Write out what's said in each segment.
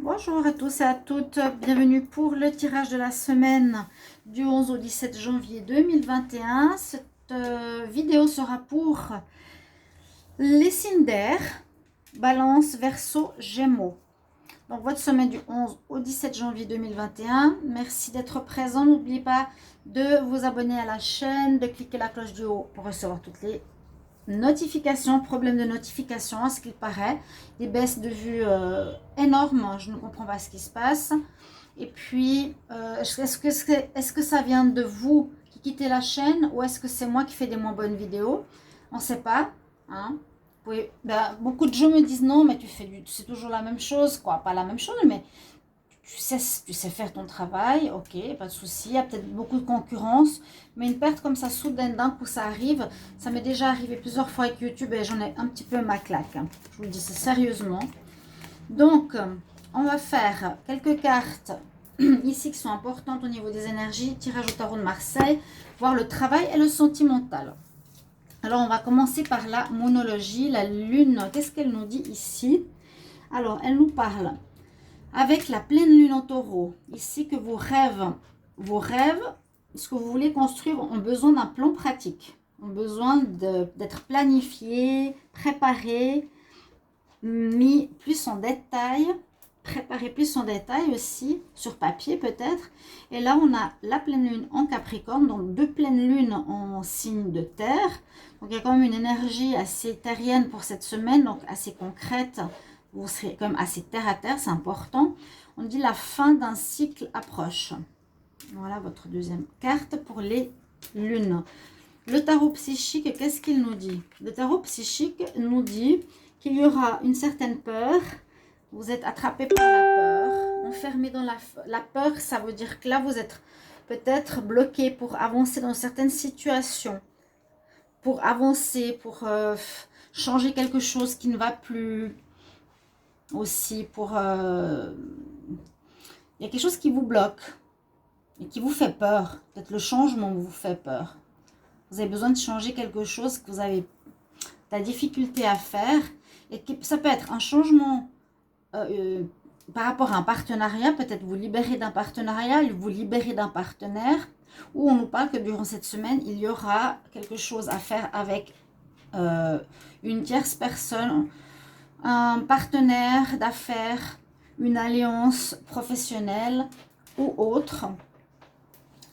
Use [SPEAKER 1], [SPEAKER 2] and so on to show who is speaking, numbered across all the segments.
[SPEAKER 1] Bonjour à tous et à toutes, bienvenue pour le tirage de la semaine du 11 au 17 janvier 2021. Cette vidéo sera pour les signes d'air, Balance, Verseau, Gémeaux. Donc votre semaine du 11 au 17 janvier 2021. Merci d'être présent. N'oubliez pas de vous abonner à la chaîne, de cliquer la cloche du haut pour recevoir toutes les notifications, problème de notification, à ce qu'il paraît, des baisses de vue énormes, je ne comprends pas ce qui se passe. Et puis, est-ce que ça vient de vous qui quittez la chaîne ou est-ce que c'est moi qui fais des moins bonnes vidéos? On ne sait pas. Hein. Beaucoup de gens me disent non, mais c'est toujours la même chose, quoi. Pas la même chose, mais tu sais faire ton travail, ok, pas de souci. Il y a peut-être beaucoup de concurrence, mais une perte comme ça soudaine d'un coup ça arrive, ça m'est déjà arrivé plusieurs fois avec YouTube et j'en ai un petit peu ma claque. Je vous le dis sérieusement. Donc, on va faire quelques cartes ici qui sont importantes au niveau des énergies, tirage au tarot de Marseille, voir le travail et le sentimental. Alors, on va commencer par la monologie, la lune. Qu'est-ce qu'elle nous dit ici? Alors, elle nous parle avec la pleine lune en taureau, ici que vos rêves, ce que vous voulez construire, ont besoin d'un plan pratique, ont besoin d'être planifiés, préparés, mis plus en détail, préparés plus en détail aussi, sur papier peut-être. Et là, on a la pleine lune en Capricorne, donc deux pleines lunes en signe de terre. Donc, il y a quand même une énergie assez terrienne pour cette semaine, donc assez concrète. Vous serez quand même assez terre à terre, c'est important. On dit la fin d'un cycle approche. Voilà votre deuxième carte pour les lunes. Le tarot psychique, qu'est-ce qu'il nous dit? Le tarot psychique nous dit qu'il y aura une certaine peur. Vous êtes attrapé par la peur, enfermé dans la peur. Ça veut dire que là, vous êtes peut-être bloqué pour avancer dans certaines situations. Pour avancer, pour changer quelque chose qui ne va plus. Aussi pour il y a quelque chose qui vous bloque et qui vous fait peur, peut-être le changement vous fait peur, vous avez besoin de changer quelque chose que vous avez de la difficulté à faire et que ça peut être un changement par rapport à un partenariat, peut-être vous libérer d'un partenariat, vous libérer d'un partenaire, ou on nous parle que durant cette semaine il y aura quelque chose à faire avec une tierce personne, un partenaire d'affaires, une alliance professionnelle ou autre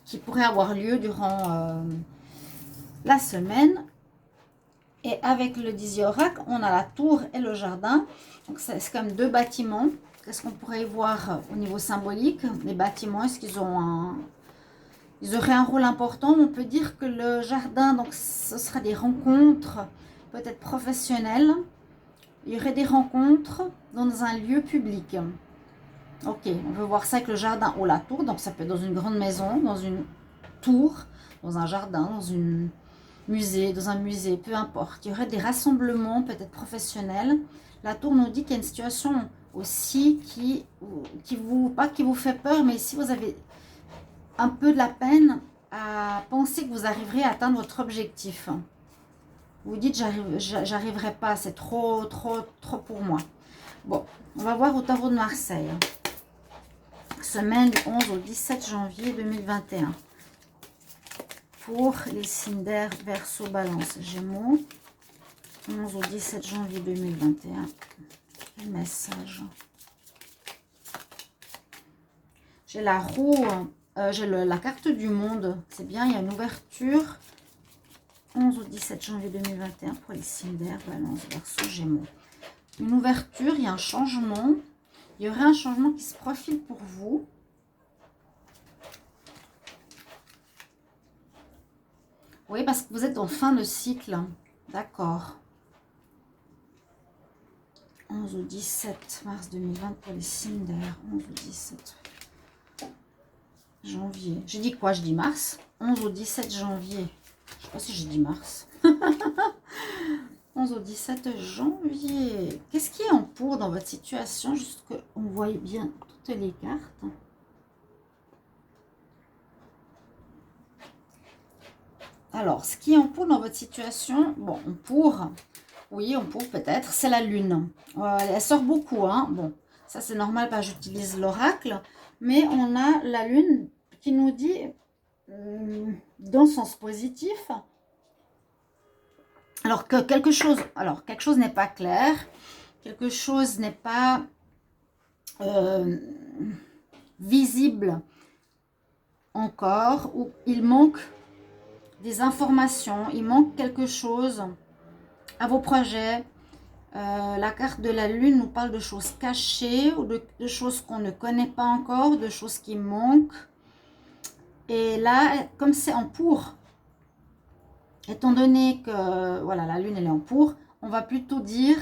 [SPEAKER 1] qui pourrait avoir lieu durant la semaine. Et avec le Disiorac, on a la tour et le jardin. Donc c'est comme deux bâtiments. Qu'est-ce qu'on pourrait voir au niveau symbolique? Les bâtiments, est-ce qu'ils ont ils auraient un rôle important? On peut dire que le jardin, donc ce sera des rencontres peut-être professionnelles. Il y aurait des rencontres dans un lieu public. Ok, on veut voir ça avec le jardin ou la tour. Donc ça peut être dans une grande maison, dans une tour, dans un jardin, dans dans un musée, peu importe. Il y aurait des rassemblements peut-être professionnels. La tour nous dit qu'il y a une situation aussi pas qui vous fait peur, mais si vous avez un peu de la peine à penser que vous arriverez à atteindre votre objectif. Vous dites, j'arriverai pas, c'est trop pour moi. Bon, on va voir au tarot de Marseille. Semaine du 11 au 17 janvier 2021. Pour les signes d'air, Verseau, Balance, Gémeaux. 11 au 17 janvier 2021. Quel message? J'ai la roue, j'ai la carte du monde. C'est bien, il y a une ouverture. 11 au 17 janvier 2021 pour les signes d'air, Balance, Verseau, Gémeaux. Une ouverture, il y a un changement. Il y aurait un changement qui se profile pour vous. Oui, parce que vous êtes en fin de cycle. D'accord. 11 au 17 mars 2020 pour les signes d'air. 11 au 17 janvier. J'ai dit quoi? Je dis mars. 11 au 17 janvier. Je ne sais pas si j'ai dit mars. 11 au 17 janvier. Qu'est-ce qui est en cours dans votre situation? Juste qu'on voit bien toutes les cartes. Alors, ce qui est en cours dans votre situation, bon, oui, on pour peut-être, c'est la lune. Elle sort beaucoup, hein. Bon, Ça, c'est normal parce que j'utilise l'oracle. Mais on a la lune qui nous dit, dans le sens positif, alors que quelque chose n'est pas clair, quelque chose n'est pas visible encore, ou il manque des informations, il manque quelque chose à vos projets. La carte de la lune nous parle de choses cachées ou de choses qu'on ne connaît pas encore, de choses qui manquent. Et là, comme c'est en pour, étant donné que voilà, la lune elle est en pour, on va plutôt dire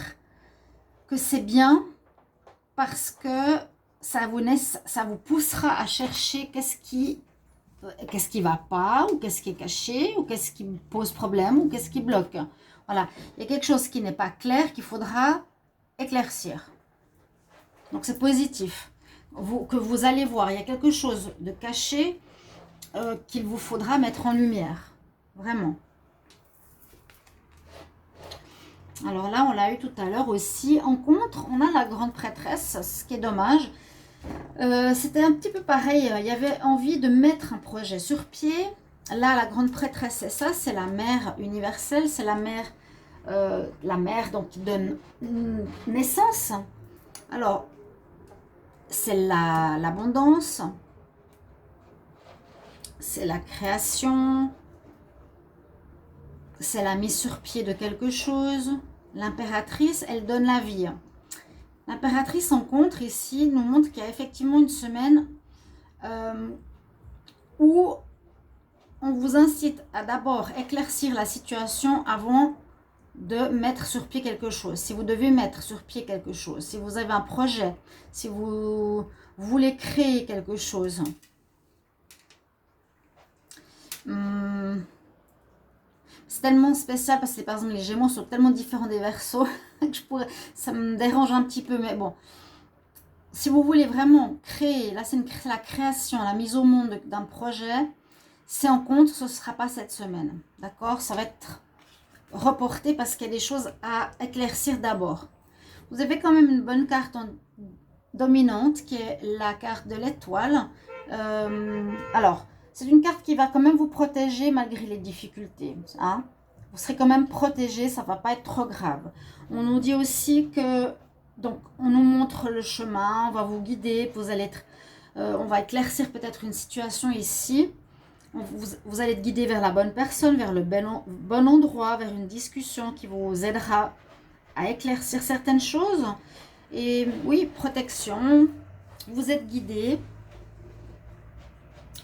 [SPEAKER 1] que c'est bien parce que ça vous poussera à chercher qu'est-ce qui va pas, ou qu'est-ce qui est caché, ou qu'est-ce qui pose problème, ou qu'est-ce qui bloque. Voilà, il y a quelque chose qui n'est pas clair, qu'il faudra éclaircir. Donc c'est positif. Que vous allez voir, il y a quelque chose de caché qu'il vous faudra mettre en lumière. Vraiment. Alors là, on l'a eu tout à l'heure aussi. En contre, on a la grande prêtresse, ce qui est dommage. C'était un petit peu pareil. Il y avait envie de mettre un projet sur pied. Là, la grande prêtresse, c'est ça. C'est la mère universelle. C'est la mère donc, qui donne naissance. Alors, c'est l'abondance. C'est la création. C'est la mise sur pied de quelque chose. L'impératrice, elle donne la vie. L'impératrice en contre ici nous montre qu'il y a effectivement une semaine où on vous incite à d'abord éclaircir la situation avant de mettre sur pied quelque chose. Si vous devez mettre sur pied quelque chose, si vous avez un projet, si vous voulez créer quelque chose, c'est tellement spécial parce que par exemple les Gémeaux sont tellement différents des Verseaux que ça me dérange un petit peu, mais bon, si vous voulez vraiment créer, là c'est la création, la mise au monde d'un projet, c'est en compte, ce ne sera pas cette semaine, d'accord, ça va être reporté parce qu'il y a des choses à éclaircir d'abord. Vous avez quand même une bonne carte dominante qui est la carte de l'étoile. Alors, c'est une carte qui va quand même vous protéger malgré les difficultés. Hein. Vous serez quand même protégé, ça ne va pas être trop grave. On nous dit aussi que, donc, on nous montre le chemin, on va vous guider, vous allez être, on va éclaircir peut-être une situation ici. Vous allez être guidé vers la bonne personne, vers le bon endroit, vers une discussion qui vous aidera à éclaircir certaines choses. Et oui, protection, vous êtes guidé,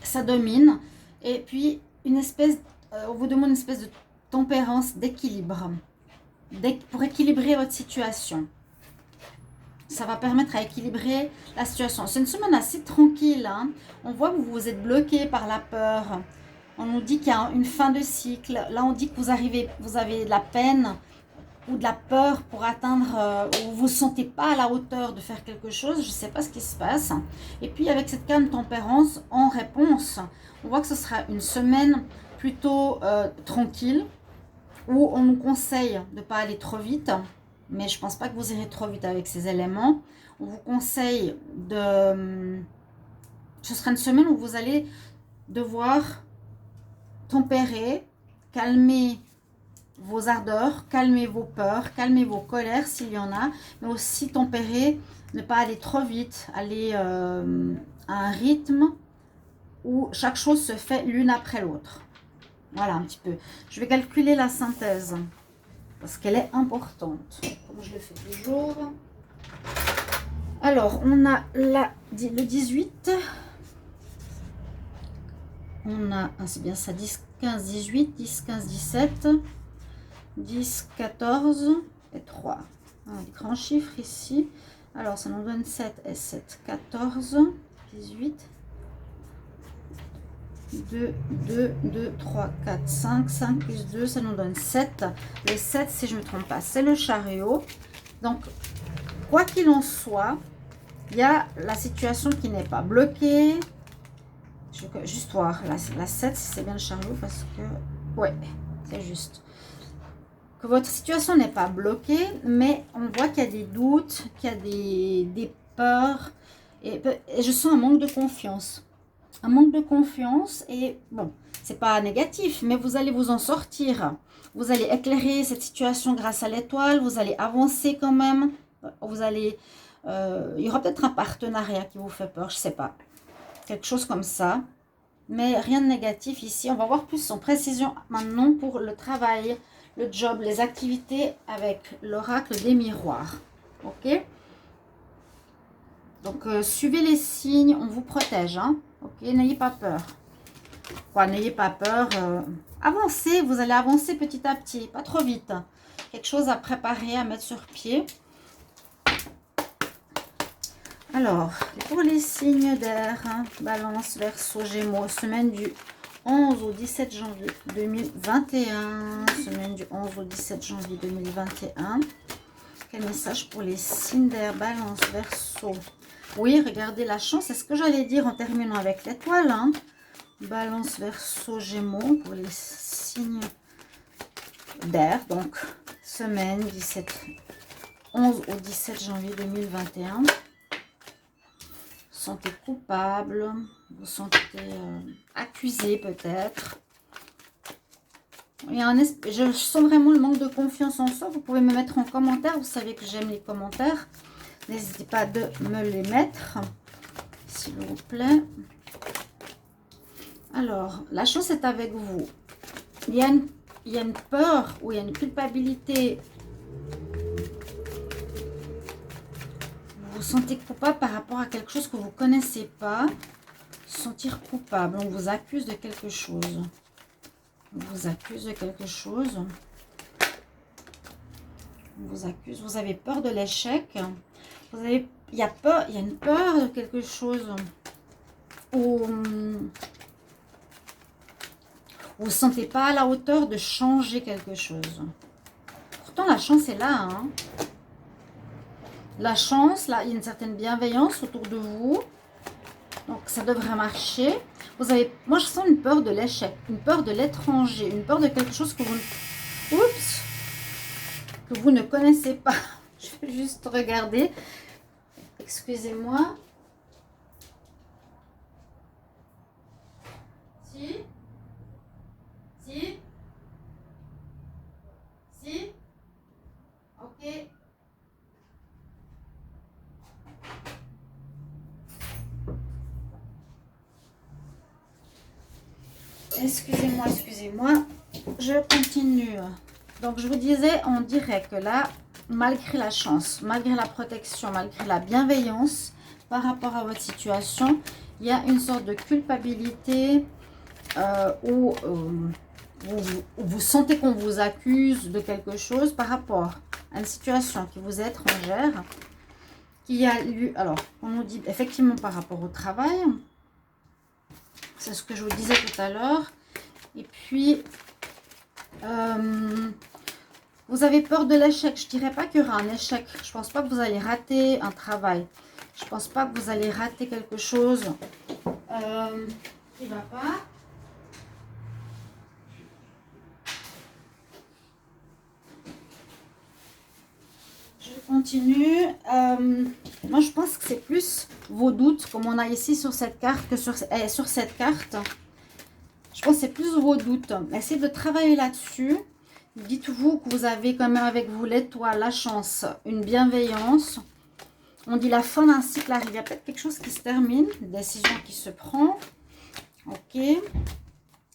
[SPEAKER 1] ça domine. Et puis, on vous demande une espèce de tempérance, d'équilibre, pour équilibrer votre situation. Ça va permettre à équilibrer la situation. C'est une semaine assez tranquille. Hein. On voit que vous êtes bloqué par la peur. On nous dit qu'il y a une fin de cycle. Là, on dit que vous avez de la peine ou de la peur pour atteindre, ou vous ne vous sentez pas à la hauteur de faire quelque chose. Je ne sais pas ce qui se passe. Et puis, avec cette calme tempérance, en réponse, on voit que ce sera une semaine plutôt tranquille, où on nous conseille de ne pas aller trop vite. Mais je ne pense pas que vous irez trop vite avec ces éléments. On vous conseille ce sera une semaine où vous allez devoir tempérer, calmer vos ardeurs, calmer vos peurs, calmer vos colères s'il y en a, mais aussi tempérer, ne pas aller trop vite, aller à un rythme où chaque chose se fait l'une après l'autre. Voilà un petit peu. Je vais calculer la synthèse parce qu'elle est importante, comme je le fais toujours. Alors, on a le 18. On a, c'est bien ça, 10, 15, 18, 10, 15, 17, 10, 14 et 3. Les grands chiffres ici. Alors, ça nous donne 7 et 7, 14, 18, 2, 2, 2, 3, 4, 5, 5 plus 2, ça nous donne 7. Les 7, si je ne me trompe pas, c'est le chariot. Donc, quoi qu'il en soit, il y a la situation qui n'est pas bloquée. Je vais juste voir la 7, si c'est bien le chariot, parce que... Ouais, c'est juste. Que votre situation n'est pas bloquée, mais on voit qu'il y a des doutes, qu'il y a des peur. Et je sens un manque de confiance. Un manque de confiance et bon, c'est pas négatif, mais vous allez vous en sortir. Vous allez éclairer cette situation grâce à l'étoile, vous allez avancer quand même. Vous allez, il y aura peut-être un partenariat qui vous fait peur, je sais pas. Quelque chose comme ça. Mais rien de négatif ici. On va voir plus en précision maintenant pour le travail, le job, les activités avec l'oracle des miroirs. Ok? Donc, suivez les signes, on vous protège. Hein? Ok, n'ayez pas peur. Quoi, n'ayez pas peur. Avancez, vous allez avancer petit à petit, pas trop vite. Quelque chose à préparer, à mettre sur pied. Alors, pour les signes d'air, hein, Balance, Verseau, Gémeaux, semaine du 11 au 17 janvier 2021. Semaine du 11 au 17 janvier 2021. Quel message pour les signes d'air, Balance, Verseau? Oui, regardez la chance, c'est ce que j'allais dire en terminant avec l'étoile. Hein. Balance, Verseau, Gémeaux pour les signes d'air. Donc, semaine 11 au 17 janvier 2021. Vous sentez coupable, vous sentez accusé peut-être. Je sens vraiment le manque de confiance en soi. Vous pouvez me mettre en commentaire. Vous savez que j'aime les commentaires. N'hésitez pas de me les mettre, s'il vous plaît. Alors, la chance est avec vous. Il y a une peur ou il y a une culpabilité. Vous vous sentez coupable par rapport à quelque chose que vous ne connaissez pas. Sentir coupable. On vous accuse de quelque chose. On vous accuse de quelque chose. On vous accuse. Vous avez peur de l'échec. Il y a une peur de quelque chose. Ou vous ne vous sentez pas à la hauteur de changer quelque chose. Pourtant, la chance est là. Hein. La chance, là, il y a une certaine bienveillance autour de vous. Donc, ça devrait marcher. Moi, je sens une peur de l'échec, une peur de l'étranger, une peur de quelque chose que vous ne connaissez pas. Je vais juste regarder. Excusez-moi. Si. Ok. Excusez-moi. Je continue. Donc, je vous disais, on dirait que là, malgré la chance, malgré la protection, malgré la bienveillance par rapport à votre situation, il y a une sorte de culpabilité où vous sentez qu'on vous accuse de quelque chose par rapport à une situation qui vous est étrangère, qui a lieu, alors, on nous dit effectivement par rapport au travail, c'est ce que je vous disais tout à l'heure, et puis, vous avez peur de l'échec. Je ne dirais pas qu'il y aura un échec. Je ne pense pas que vous allez rater un travail. Je ne pense pas que vous allez rater quelque chose qui ne va pas. Je continue. Moi, je pense que c'est plus vos doutes, comme on a ici sur cette carte, que sur cette carte. Je pense que c'est plus vos doutes. Essayez de travailler là-dessus. Dites-vous que vous avez quand même avec vous l'étoile, la chance, une bienveillance. On dit la fin d'un cycle arrive. Il y a peut-être quelque chose qui se termine, une décision qui se prend. Ok.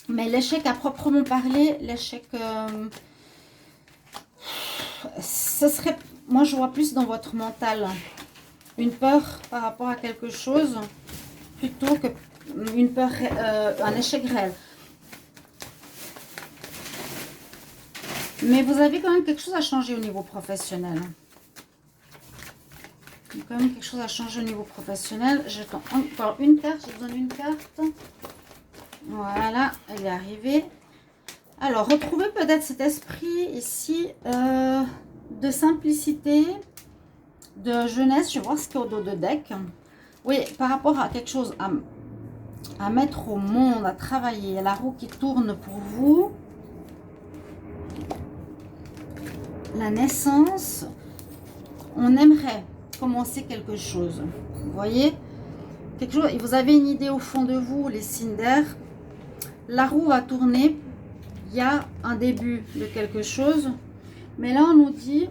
[SPEAKER 1] Mais l'échec à proprement parler, l'échec, ce serait, moi je vois plus dans votre mental, une peur par rapport à quelque chose, plutôt que une peur, un échec réel. Mais vous avez quand même quelque chose à changer au niveau professionnel. Il y a quand même quelque chose à changer au niveau professionnel. J'attends encore une carte. J'ai besoin d'une carte. Voilà, elle est arrivée. Alors, retrouvez peut-être cet esprit ici de simplicité, de jeunesse. Je vais voir ce qu'il y a au dos de deck. Oui, par rapport à quelque chose à mettre au monde, à travailler. La roue qui tourne pour vous. La naissance. On aimerait commencer quelque chose. Vous voyez, quelque chose, et vous avez une idée au fond de vous, les signes d'air. La roue va tourner. Il y a un début de quelque chose. Mais là, on nous dit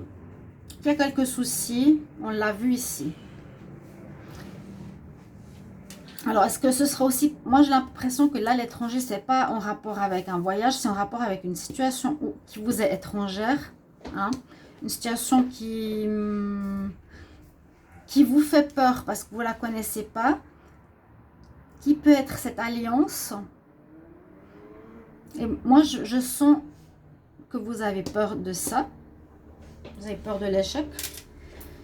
[SPEAKER 1] qu'il y a quelques soucis. On l'a vu ici. Alors, est-ce que ce sera aussi... Moi, j'ai l'impression que là, l'étranger, c'est pas en rapport avec un voyage, c'est en rapport avec une situation qui vous est étrangère. Hein, une situation qui vous fait peur parce que vous ne la connaissez pas. Qui peut être cette alliance. Et moi, je sens que vous avez peur de ça. Vous avez peur de l'échec.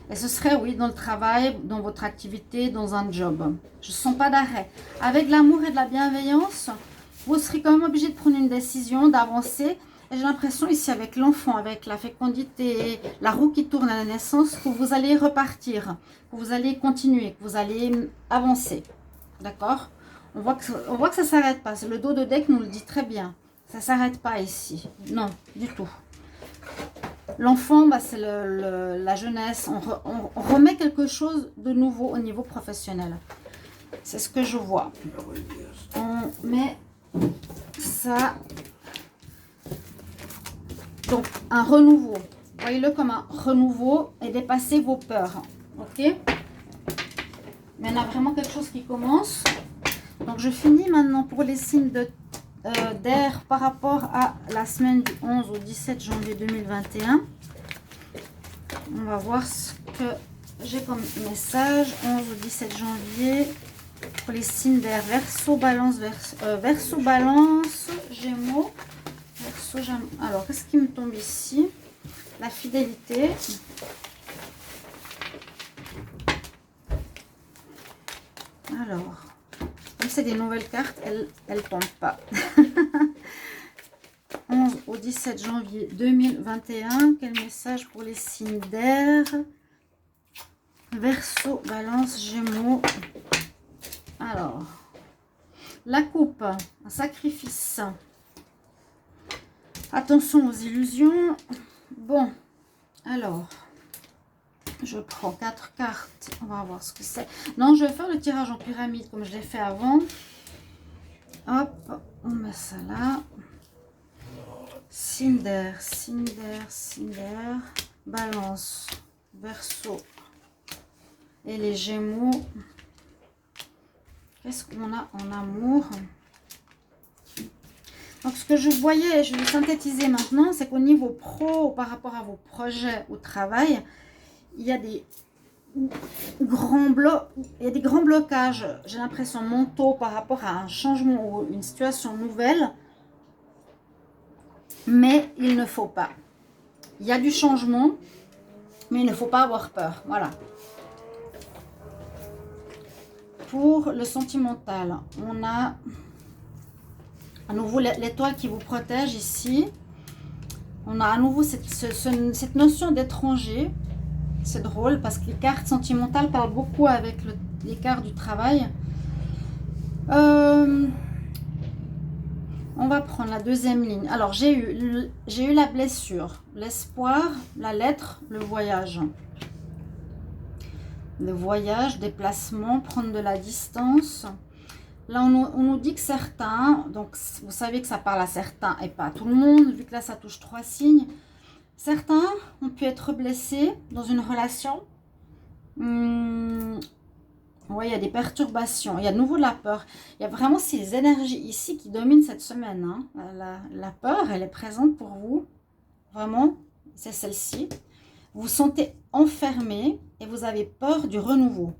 [SPEAKER 1] Et ce serait, oui, dans le travail, dans votre activité, dans un job. Je ne sens pas d'arrêt. Avec l'amour et de la bienveillance, vous serez quand même obligé de prendre une décision, d'avancer. Et j'ai l'impression ici, avec l'enfant, avec la fécondité, la roue qui tourne à la naissance, que vous allez repartir, que vous allez continuer, que vous allez avancer. D'accord ? On voit que ça ne s'arrête pas. Le dos de deck nous le dit très bien. Ça ne s'arrête pas ici. Non, du tout. L'enfant, bah, c'est la jeunesse. On remet quelque chose de nouveau au niveau professionnel. C'est ce que je vois. On met ça. Donc, un renouveau. Voyez-le comme un renouveau et dépasser vos peurs. Ok? Mais il y en a vraiment quelque chose qui commence. Donc, je finis maintenant pour les signes d'air par rapport à la semaine du 11 au 17 janvier 2021. On va voir ce que j'ai comme message. 11 au 17 janvier pour les signes d'air. Verseau, balance, Verseau, balance, Gémeaux. Verseau, alors, qu'est-ce qui me tombe ici? La fidélité. Alors, comme c'est des nouvelles cartes, elles ne tombent pas. 11 au 17 janvier 2021. Quel message pour les signes d'air? Verseau, balance, Gémeaux. Alors, la coupe, un sacrifice. Attention aux illusions. Bon, alors, je prends 4 cartes. On va voir ce que c'est. Non, je vais faire le tirage en pyramide comme je l'ai fait avant. Hop, on met ça là. Signe d'air, signe d'air, signe d'air. Balance, Verseau et les Gémeaux. Qu'est-ce qu'on a en amour? Donc, ce que je voyais, je vais synthétiser maintenant, c'est qu'au niveau pro, par rapport à vos projets au travail, il y a des grands blocages, j'ai l'impression, mentaux par rapport à un changement ou une situation nouvelle. Mais il ne faut pas. Il y a du changement, mais il ne faut pas avoir peur. Voilà. Pour le sentimental, on a à nouveau l'étoile qui vous protège ici. On a à nouveau cette notion d'étranger. C'est drôle parce que les cartes sentimentales parlent beaucoup avec les cartes du travail. On va prendre la deuxième ligne. Alors, j'ai eu la blessure, l'espoir, la lettre, le voyage. Le voyage, déplacement, prendre de la distance. Là, on nous dit que certains, donc vous savez que ça parle à certains et pas à tout le monde, vu que là, ça touche 3 signes. Certains ont pu être blessés dans une relation. Ouais, il y a des perturbations, il y a de nouveau de la peur. Il y a vraiment ces énergies ici qui dominent cette semaine. Hein. La peur, elle est présente pour vous. Vraiment, c'est celle-ci. Vous vous sentez enfermé et vous avez peur du renouveau.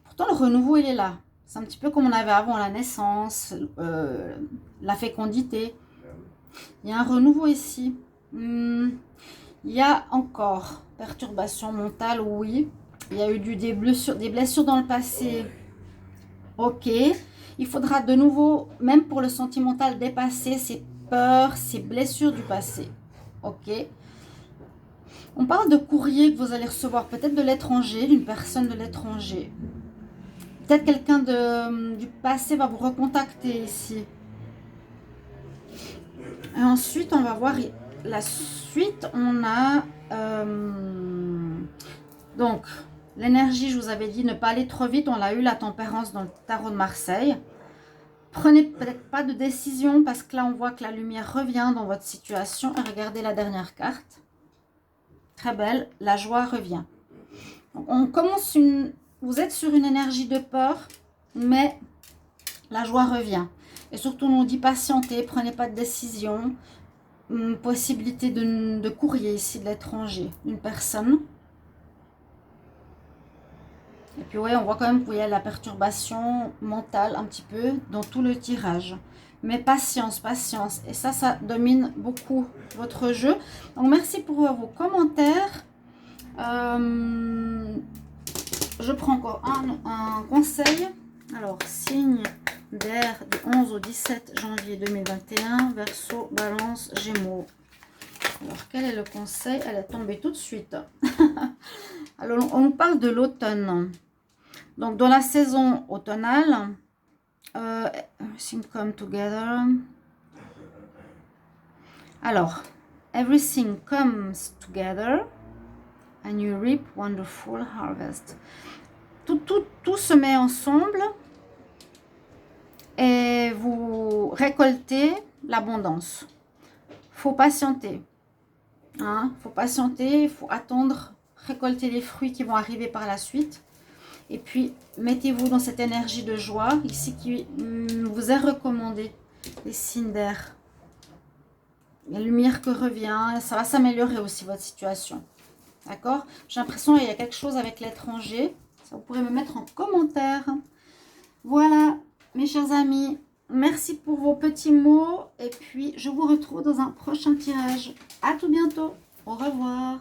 [SPEAKER 1] Pourtant, le renouveau, il est là. C'est un petit peu comme on avait avant la naissance, la fécondité. Il y a un renouveau ici. Il y a encore perturbation mentale, oui. Il y a eu des blessures dans le passé. Ok. Il faudra de nouveau, même pour le sentimental, dépasser ces peurs, ces blessures du passé. Ok. On parle de courrier que vous allez recevoir, peut-être de l'étranger, d'une personne de l'étranger. Peut-être quelqu'un du passé va vous recontacter ici. Et ensuite, on va voir la suite. On a donc L'énergie, je vous avais dit, ne pas aller trop vite. On l'a eu, la tempérance dans le tarot de Marseille. Prenez peut-être pas de décision parce que là, on voit que la lumière revient dans votre situation. Et regardez la dernière carte. Très belle. La joie revient. Donc, on commence une... Vous êtes sur une énergie de peur, mais la joie revient. Et surtout, on nous dit patientez, prenez pas de décision. Possibilité de courrier ici de l'étranger, d'une personne. Et puis ouais, on voit quand même qu'il y a la perturbation mentale un petit peu dans tout le tirage. Mais patience, patience. Et ça domine beaucoup votre jeu. Donc merci pour vos commentaires. Je prends encore un conseil. Alors, signe d'air du 11 au 17 janvier 2021. Verseau, Balance, Gémeaux. Alors, quel est le conseil? Elle est tombée tout de suite. Alors, on parle de l'automne. Donc, dans la saison automnale, everything come together. Alors, everything comes together and you reap wonderful harvest. Tout se met ensemble et vous récoltez l'abondance. Faut patienter. Hein? Faut patienter, il faut attendre, récolter les fruits qui vont arriver par la suite. Et puis, mettez-vous dans cette énergie de joie, ici qui vous est recommandée, les signes d'air. La lumière qui revient, ça va s'améliorer aussi votre situation. D'accord? J'ai l'impression qu'il y a quelque chose avec l'étranger. Ça, vous pourrez me mettre en commentaire. Voilà, mes chers amis. Merci pour vos petits mots. Et puis, je vous retrouve dans un prochain tirage. À tout bientôt. Au revoir.